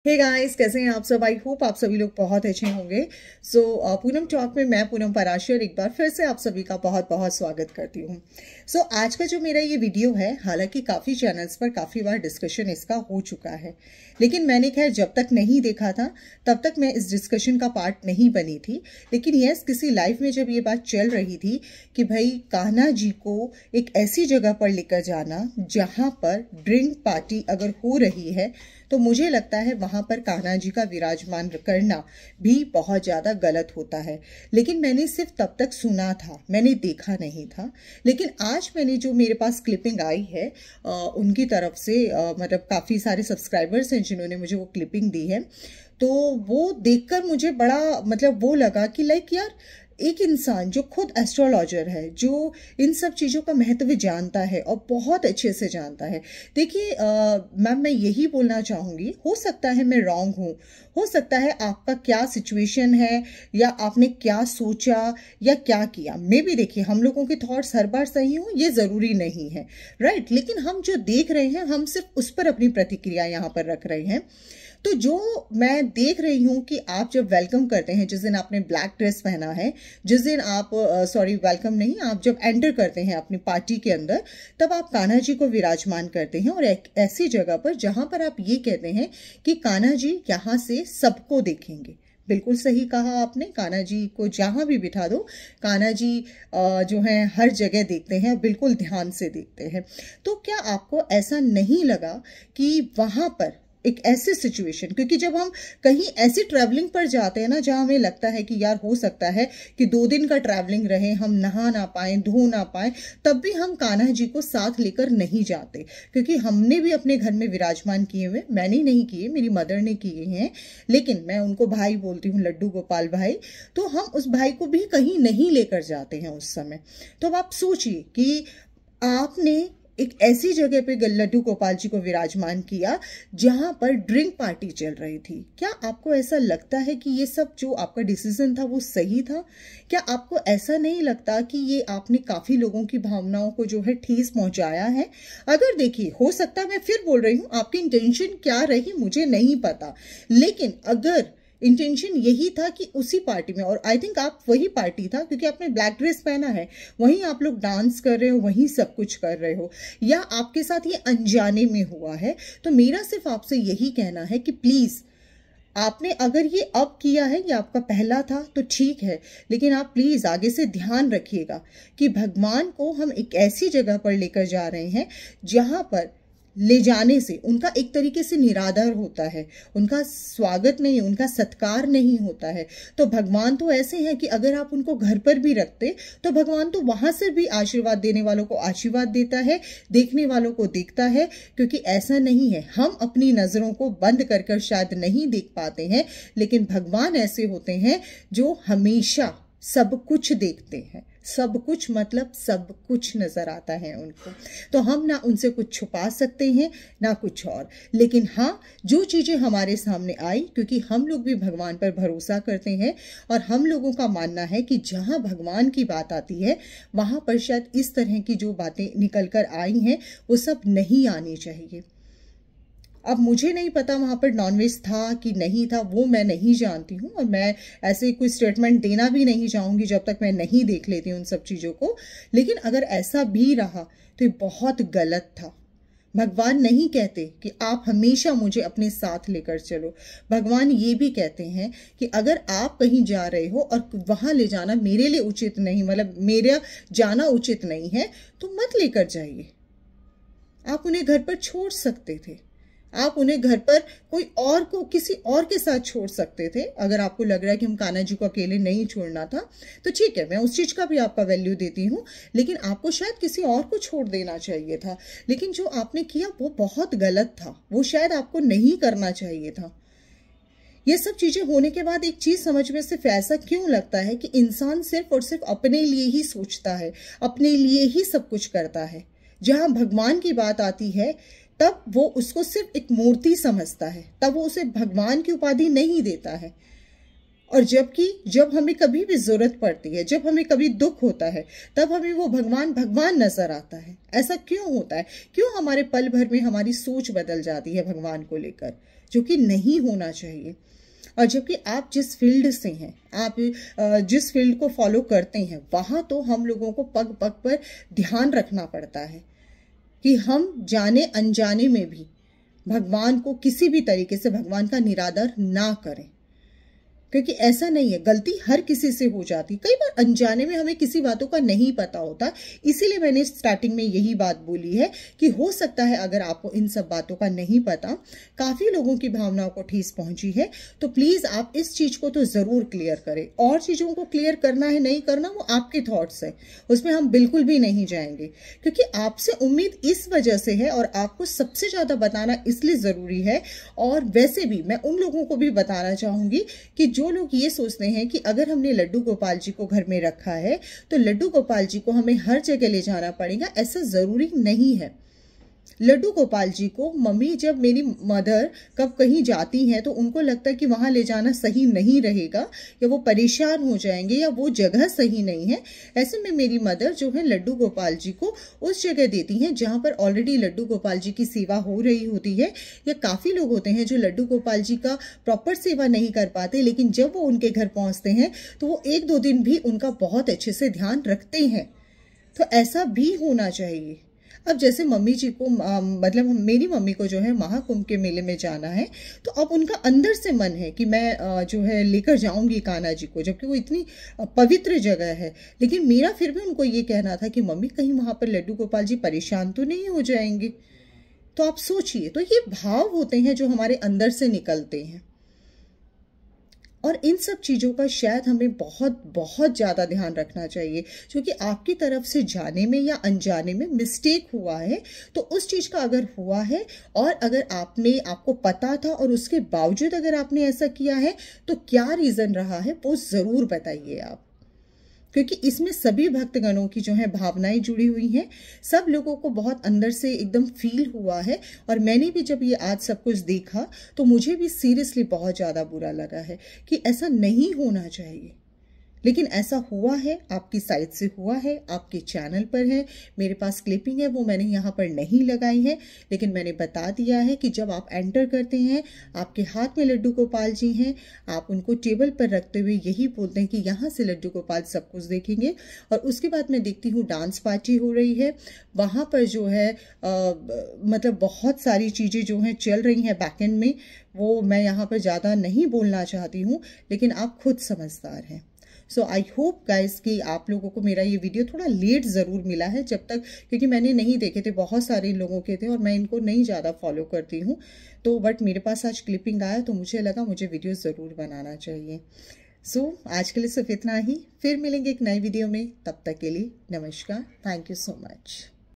Hey guys, कैसे हैं आप सब। आई होप आप सभी लोग बहुत अच्छे होंगे। पूनम टॉक में मैं पूनम पराशर एक बार फिर से आप सभी का बहुत बहुत स्वागत करती हूँ। आज का जो मेरा ये वीडियो है, हालांकि काफ़ी चैनल्स पर काफ़ी बार डिस्कशन इसका हो चुका है, लेकिन मैंने खैर जब तक नहीं देखा था तब तक मैं इस डिस्कशन का पार्ट नहीं बनी थी। लेकिन यस, किसी लाइव में जब ये बात चल रही थी कि भाई कान्हा जी को एक ऐसी जगह पर लेकर जाना जहाँ पर ड्रिंक पार्टी अगर हो रही है, तो मुझे लगता है वहां पर कान्हा जी का विराजमान करना भी बहुत ज़्यादा गलत होता है। लेकिन मैंने सिर्फ तब तक सुना था, मैंने देखा नहीं था। लेकिन आज मैंने जो मेरे पास क्लिपिंग आई है उनकी तरफ से, मतलब काफ़ी सारे सब्सक्राइबर्स हैं जिन्होंने मुझे वो क्लिपिंग दी है, तो वो देखकर मुझे बड़ा मतलब वो लगा कि लाइक यार, एक इंसान जो खुद एस्ट्रोलॉजर है, जो इन सब चीज़ों का महत्व जानता है और बहुत अच्छे से जानता है। देखिए मैम, मैं यही बोलना चाहूँगी, हो सकता है मैं रॉन्ग हूँ, हो सकता है आपका क्या सिचुएशन है या आपने क्या सोचा या क्या किया, मे भी देखिए हम लोगों के थॉट्स हर बार सही हो ये ज़रूरी नहीं है, राइट। लेकिन हम जो देख रहे हैं हम सिर्फ उस पर अपनी प्रतिक्रिया यहाँ पर रख रहे हैं। तो जो मैं देख रही हूँ कि आप जब वेलकम करते हैं, जिस दिन आपने ब्लैक ड्रेस पहना है, जिस दिन आप सॉरी वेलकम नहीं, आप जब एंटर करते हैं अपनी पार्टी के अंदर, तब आप कान्हा जी को विराजमान करते हैं और एक ऐसी जगह पर जहां पर आप ये कहते हैं कि कान्हा जी यहाँ से सबको देखेंगे। बिल्कुल सही कहा आपने, कान्हा जी को जहां भी बिठा दो, कान्हा जी जो है हर जगह देखते हैं, बिल्कुल ध्यान से देखते हैं। तो क्या आपको ऐसा नहीं लगा कि वहां पर एक ऐसी सिचुएशन, क्योंकि जब हम कहीं ऐसी ट्रैवलिंग पर जाते हैं ना जहां हमें लगता है कि यार हो सकता है कि 2 दिन का ट्रैवलिंग रहे, हम नहा ना पाए, धो ना पाए, तब भी हम कान्हा जी को साथ लेकर नहीं जाते, क्योंकि हमने भी अपने घर में विराजमान किए हुए, मैंने नहीं किए, मेरी मदर ने किए हैं, लेकिन मैं उनको भाई बोलती हूँ, लड्डू गोपाल भाई। तो हम उस भाई को भी कहीं नहीं लेकर जाते हैं उस समय। तो अब आप सोचिए कि आपने एक ऐसी जगह पे लड्डू गोपाल जी को विराजमान किया जहां पर ड्रिंक पार्टी चल रही थी। क्या आपको ऐसा लगता है कि ये सब जो आपका डिसीजन था वो सही था? क्या आपको ऐसा नहीं लगता कि ये आपने काफी लोगों की भावनाओं को जो है ठेस पहुंचाया है? अगर देखिए, हो सकता है, मैं फिर बोल रही हूं, आपकी इंटेंशन क्या रही मुझे नहीं पता, लेकिन अगर इंटेंशन यही था कि उसी पार्टी में, और आई थिंक आप वही पार्टी था क्योंकि आपने ब्लैक ड्रेस पहना है, वहीं आप लोग डांस कर रहे हो, वहीं सब कुछ कर रहे हो, या आपके साथ ये अनजाने में हुआ है, तो मेरा सिर्फ आपसे यही कहना है कि प्लीज, आपने अगर ये अब किया है, ये आपका पहला था तो ठीक है, लेकिन आप प्लीज आगे से ध्यान रखिएगा कि भगवान को हम एक ऐसी जगह पर लेकर जा रहे हैं जहां पर ले जाने से उनका एक तरीके से निरादर होता है, उनका स्वागत नहीं, उनका सत्कार नहीं होता है। तो भगवान तो ऐसे हैं कि अगर आप उनको घर पर भी रखते तो भगवान तो वहां से भी आशीर्वाद देने वालों को आशीर्वाद देता है, देखने वालों को देखता है, क्योंकि ऐसा नहीं है, हम अपनी नजरों को बंद कर कर शायद नहीं देख पाते हैं, लेकिन भगवान ऐसे होते हैं जो हमेशा सब कुछ देखते हैं, सब कुछ मतलब सब कुछ नजर आता है उनको। तो हम ना उनसे कुछ छुपा सकते हैं ना कुछ और, लेकिन हाँ, जो चीजें हमारे सामने आई, क्योंकि हम लोग भी भगवान पर भरोसा करते हैं और हम लोगों का मानना है कि जहां भगवान की बात आती है वहां पर शायद इस तरह की जो बातें निकल कर आई हैं वो सब नहीं आनी चाहिए। अब मुझे नहीं पता वहां पर नॉनवेज था कि नहीं था, वो मैं नहीं जानती हूँ, और मैं ऐसे कोई स्टेटमेंट देना भी नहीं चाहूंगी जब तक मैं नहीं देख लेती उन सब चीजों को। लेकिन अगर ऐसा भी रहा तो ये बहुत गलत था। भगवान नहीं कहते कि आप हमेशा मुझे अपने साथ लेकर चलो, भगवान ये भी कहते हैं कि अगर आप कहीं जा रहे हो और वहां ले जाना मेरे लिए उचित नहीं, मतलब मेरा जाना उचित नहीं है, तो मत लेकर जाइए। आप उन्हें घर पर छोड़ सकते थे, आप उन्हें घर पर कोई और को किसी और के साथ छोड़ सकते थे। अगर आपको लग रहा है कि हम कान्हा जी को अकेले नहीं छोड़ना था तो ठीक है, मैं उस चीज का भी आपका वैल्यू देती हूँ, लेकिन आपको शायद किसी और को छोड़ देना चाहिए था। लेकिन जो आपने किया वो बहुत गलत था, वो शायद आपको नहीं करना चाहिए था। ये सब चीजें होने के बाद एक चीज समझ में सिर्फ ऐसा क्यों लगता है कि इंसान सिर्फ और सिर्फ अपने लिए ही सोचता है, अपने लिए ही सब कुछ करता है। जहां भगवान की बात आती है तब वो उसको सिर्फ एक मूर्ति समझता है, तब वो उसे भगवान की उपाधि नहीं देता है। और जबकि जब हमें कभी भी जरूरत पड़ती है, जब हमें कभी दुख होता है, तब हमें वो भगवान भगवान नजर आता है। ऐसा क्यों होता है? क्यों हमारे पल भर में हमारी सोच बदल जाती है भगवान को लेकर? जो कि नहीं होना चाहिए। और जबकि आप जिस फील्ड से हैं, आप जिस फील्ड को फॉलो करते हैं, वहाँ तो हम लोगों को पग पग पर ध्यान रखना पड़ता है कि हम जाने अनजाने में भी भगवान को किसी भी तरीके से भगवान का निरादर ना करें। क्योंकि ऐसा नहीं है, गलती हर किसी से हो जाती। कई बार अनजाने में हमें किसी बातों का नहीं पता होता, इसीलिए मैंने स्टार्टिंग में यही बात बोली है कि हो सकता है अगर आपको इन सब बातों का नहीं पता, काफ़ी लोगों की भावनाओं को ठेस पहुंची है, तो प्लीज़ आप इस चीज़ को तो ज़रूर क्लियर करें। और चीज़ों को क्लियर करना है नहीं करना वो आपके थॉट्स है, उसमें हम बिल्कुल भी नहीं जाएंगे। क्योंकि आपसे उम्मीद इस वजह से है और आपको सबसे ज़्यादा बताना इसलिए ज़रूरी है। और वैसे भी मैं उन लोगों को भी बताना चाहूँगी कि जो लोग ये सोचते हैं कि अगर हमने लड्डू गोपाल जी को घर में रखा है तो लड्डू गोपाल जी को हमें हर जगह ले जाना पड़ेगा, ऐसा जरूरी नहीं है। लड्डू गोपाल जी को मम्मी, जब मेरी मदर कब कहीं जाती हैं तो उनको लगता है कि वहां ले जाना सही नहीं रहेगा या वो परेशान हो जाएंगे या वो जगह सही नहीं है, ऐसे में मेरी मदर जो है लड्डू गोपाल जी को उस जगह देती हैं जहां पर ऑलरेडी लड्डू गोपाल जी की सेवा हो रही होती है। या काफ़ी लोग होते हैं जो लड्डू गोपाल जी का प्रॉपर सेवा नहीं कर पाते, लेकिन जब वो उनके घर पहुंचते हैं तो वो 1-2 दिन भी उनका बहुत अच्छे से ध्यान रखते हैं। तो ऐसा भी होना चाहिए। अब जैसे मम्मी जी को मतलब मेरी मम्मी को जो है महाकुंभ के मेले में जाना है, तो अब उनका अंदर से मन है कि मैं जो है लेकर जाऊंगी कान्हा जी को, जबकि वो इतनी पवित्र जगह है। लेकिन मेरा फिर भी उनको ये कहना था कि मम्मी कहीं वहां पर लड्डू गोपाल जी परेशान तो नहीं हो जाएंगे। तो आप सोचिए, तो ये भाव होते हैं जो हमारे अंदर से निकलते हैं। और इन सब चीज़ों का शायद हमें बहुत बहुत ज़्यादा ध्यान रखना चाहिए, क्योंकि आपकी तरफ से जाने में या अनजाने में मिस्टेक हुआ है, तो उस चीज़ का अगर हुआ है और अगर आपको पता था और उसके बावजूद अगर आपने ऐसा किया है, तो क्या रीज़न रहा है वो ज़रूर बताइए आप। क्योंकि इसमें सभी भक्तगणों की जो है भावनाएं जुड़ी हुई हैं, सब लोगों को बहुत अंदर से एकदम फील हुआ है। और मैंने भी जब ये आज सब कुछ देखा तो मुझे भी सीरियसली बहुत ज़्यादा बुरा लगा है कि ऐसा नहीं होना चाहिए। लेकिन ऐसा हुआ है, आपकी साइड से हुआ है, आपके चैनल पर है, मेरे पास क्लिपिंग है, वो मैंने यहाँ पर नहीं लगाई है, लेकिन मैंने बता दिया है कि जब आप एंटर करते हैं, आपके हाथ में लड्डू गोपाल जी हैं, आप उनको टेबल पर रखते हुए यही बोलते हैं कि यहाँ से लड्डू गोपाल सब कुछ देखेंगे। और उसके बाद मैं देखती हूँ डांस पार्टी हो रही है, वहाँ पर जो है मतलब बहुत सारी चीज़ें जो हैं चल रही हैं बैक एंड में, वो मैं यहाँ पर ज़्यादा नहीं बोलना चाहती हूँ, लेकिन आप खुद समझदार हैं। सो आई होप गाइस कि आप लोगों को मेरा ये वीडियो थोड़ा लेट ज़रूर मिला है, जब तक, क्योंकि मैंने नहीं देखे थे, बहुत सारे लोगों के थे और मैं इनको नहीं ज़्यादा फॉलो करती हूँ। तो बट मेरे पास आज क्लिपिंग आया तो मुझे लगा मुझे वीडियो ज़रूर बनाना चाहिए। सो आज के लिए सिर्फ इतना ही, फिर मिलेंगे एक नई वीडियो में, तब तक के लिए नमस्कार, थैंक यू सो मच।